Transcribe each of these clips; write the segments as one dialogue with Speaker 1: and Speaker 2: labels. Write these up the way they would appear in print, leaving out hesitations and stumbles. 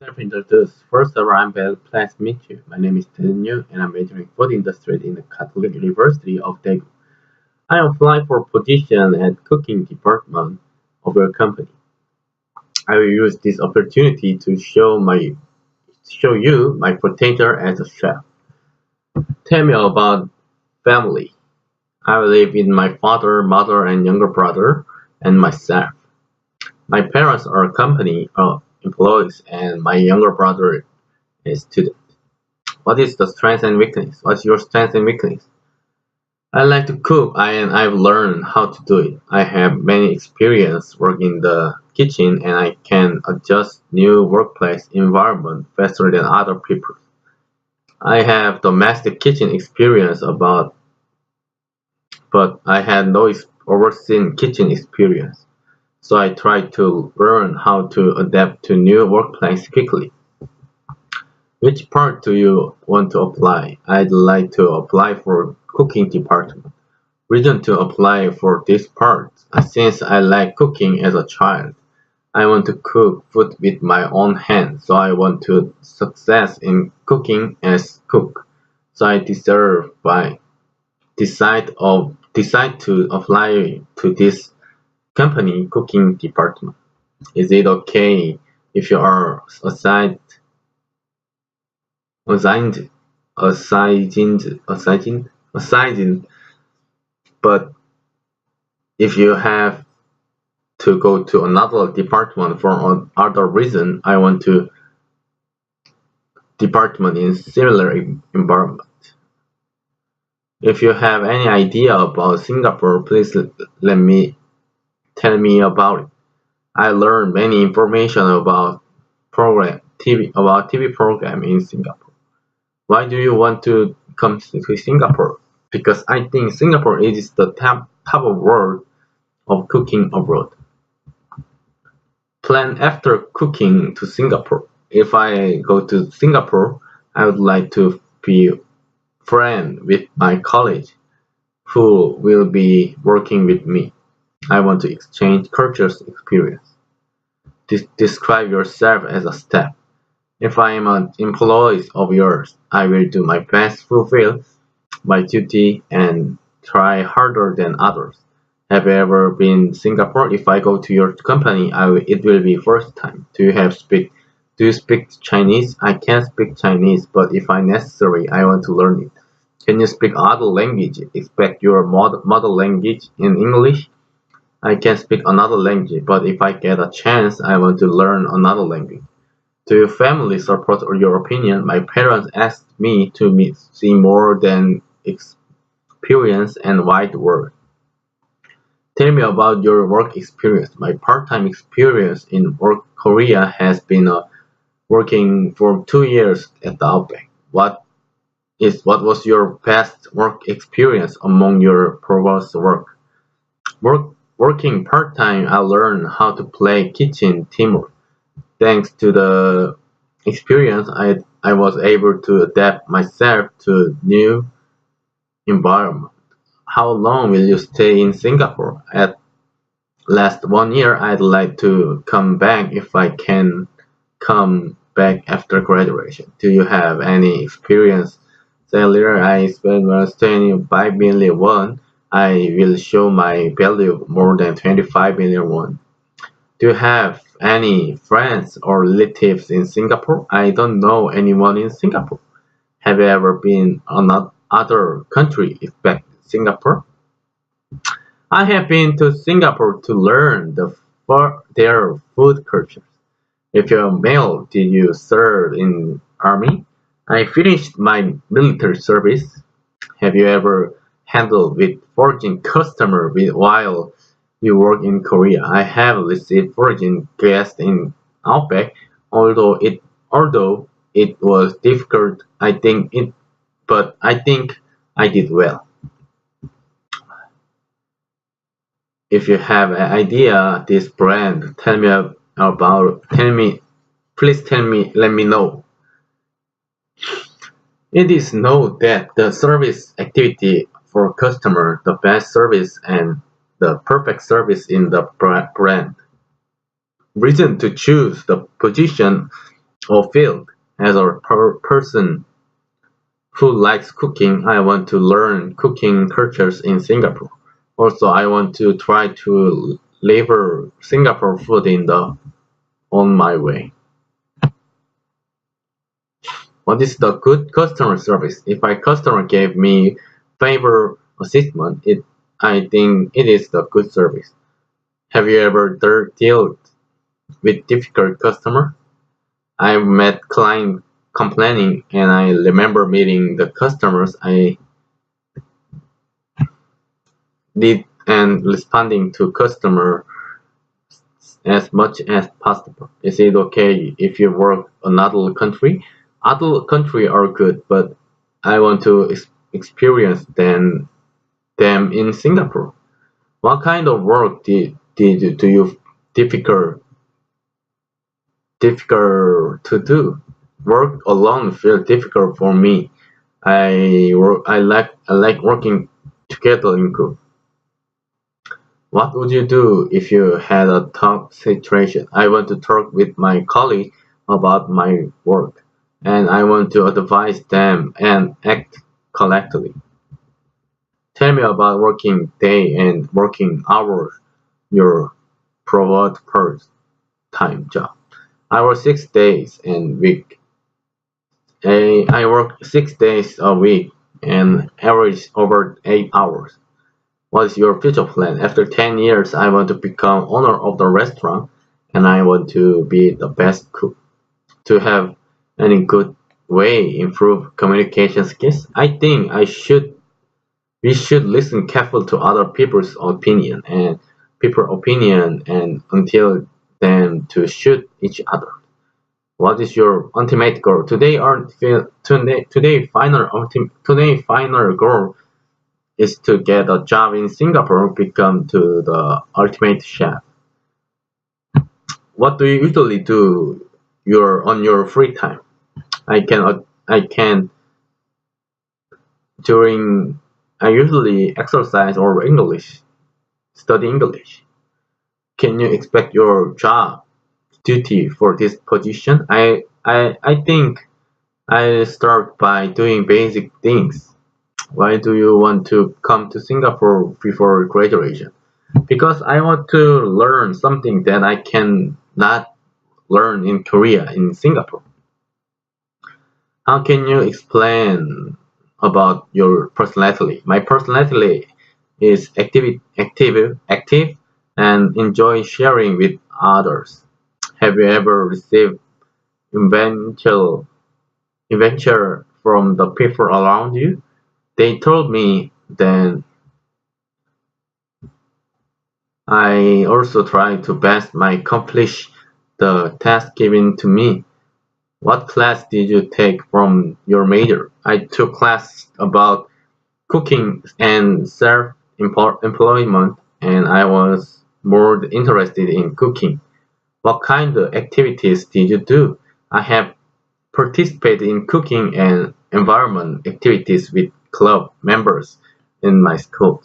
Speaker 1: Self-introduce. First of all, I'm very pleased to meet you. My name is Daniel, and I'm majoring food industry in the Catholic University of Daegu. I applied for position at cooking department of your company. I will use this opportunity to show you my potential as a chef. Tell me about family. I live with my father, mother, and younger brother, and myself. My parents are company employees, and my younger brother is student. What is the strength and weakness? What's your strength and weakness? I like to cook and I've learned how to do it. I have many experience working in the kitchen and I can adjust new workplace environment faster than other people. I have domestic kitchen experience but I had no overseen kitchen experience. So I try to learn how to adapt to new workplace quickly. Which part do you want to apply? I'd like to apply for cooking department. Reason to apply for this part, since I like cooking as a child. I want to cook food with my own hands, so I want to success in cooking as cook. So I decide to apply to this company cooking department. Is it okay if you are assigned assigned, but if you have to go to another department for other reason, I want to department in similar environment. If you have any idea about Singapore, please let me tell me about it. I learned many information about TV program in Singapore. Why do you want to come to Singapore? Because I think Singapore is the top of world of cooking abroad. Plan after cooking to Singapore. If I go to Singapore, I would like to be friend with my colleague who will be working with me. I want to exchange cultures experience. Describe yourself as a staff. If I am an employee of yours, I will do my best to fulfill my duty and try harder than others. Have you ever been Singapore? If I go to your company, it will be first time. Do you speak Chinese? I can't speak Chinese, but if I necessary, I want to learn it. Can you speak other language? Expect your mother language in English? I can speak another language, but if I get a chance, I want to learn another language. Do your family support your opinion? My parents asked me to see more than experience and wide world. Tell me about your work experience. My part-time experience in Korea has been working for 2 years at the Outback. What was your best work experience among your previous work? Working part-time, I learned how to play kitchen teamwork. Thanks to the experience, I was able to adapt myself to new environment. How long will you stay in Singapore? At last 1 year, I'd like to come back if I can come back after graduation. Do you have any experience? Earlier, I spent was 25 million won. I will show my value more than 25 million won. Do you have any friends or relatives in Singapore? I don't know anyone in Singapore. Have you ever been another country except Singapore? I have been to Singapore to learn their food culture. If you're a male, did you serve in army? I finished my military service. Have you ever handled with foreign customer while you work in Korea? I have received foreign guests in Outback, although it was difficult. I think I did well. If you have an idea this brand, please let me know. It is known that the service activity for customer, the best service and the perfect service in the brand. Reason to choose the position or field. As a person who likes cooking, I want to learn cooking cultures in Singapore. Also, I want to try to deliver Singapore food in the on my way. What is the good customer service? If a customer gave me favor assessment, I think it is the good service. Have you ever dealt with difficult customer? I've met client complaining, and I remember meeting the customers I did and responding to customer as much as possible. Is it okay if you work another country? Other country are good, but I want to experience them in Singapore. What kind of work do you difficult difficult to do? Work alone feels difficult for me. I like working together in group. What would you do if you had a tough situation? I want to talk with my colleague about my work, and I want to advise them and act collectively. Tell me about working day and working hours, your provide part-time job. I work 6 days and week. I work 6 days a week and average over 8 hours. What is your future plan? After 10 years, I want to become owner of the restaurant and I want to be the best cook. To have any good way improve communication skills, I think we should listen carefully to other people's opinion and until them to shoot each other. What is your ultimate goal? Today final goal is to get a job in Singapore, become to the ultimate chef. What do you usually do on your free time? I can during I usually exercise or study English. Can you expect your job duty for this position? I think I start by doing basic things. Why do you want to come to Singapore before graduation? Because I want to learn something that I can not learn in Korea, in Singapore. How can you explain about your personality? My personality is active, and enjoy sharing with others. Have you ever received eventual adventure from the people around you? They told me then I also try to best my accomplish the task given to me. What class did you take from your major? I took class about cooking and self-employment and I was more interested in cooking. What kind of activities did you do? I have participated in cooking and environment activities with club members in my school.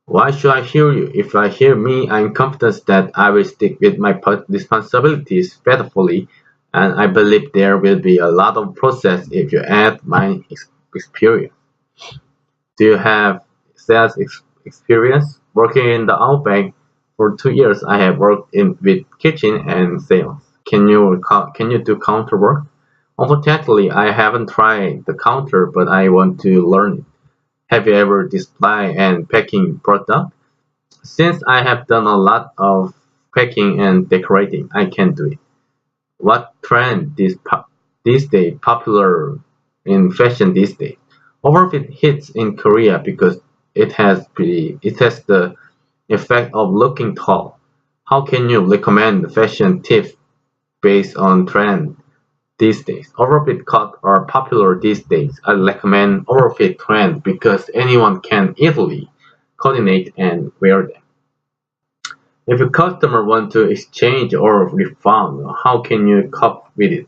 Speaker 1: Why should I hear you? If I hear me, I'm confident that I will stick with my responsibilities faithfully, and I believe there will be a lot of process if you add my experience. Do you have sales experience? Working in the Outback for 2 years, I have worked in with kitchen and sales. Can you do counter work? Unfortunately, I haven't tried the counter, but I want to learn it. Have you ever display and packing product? Since I have done a lot of packing and decorating, I can do it. What trend these days popular in fashion these days? Overfit hits in Korea because it has the effect of looking tall. How can you recommend fashion tips based on trend these days? Overfit cuts are popular these days. I recommend overfit trend because anyone can easily coordinate and wear them. If a customer wants to exchange or refund, how can you cope with it?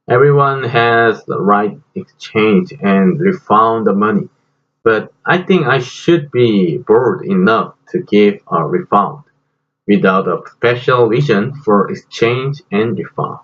Speaker 1: Everyone has the right to exchange and refund the money, but I think I should be bold enough to give a refund without a special vision for exchange and refund.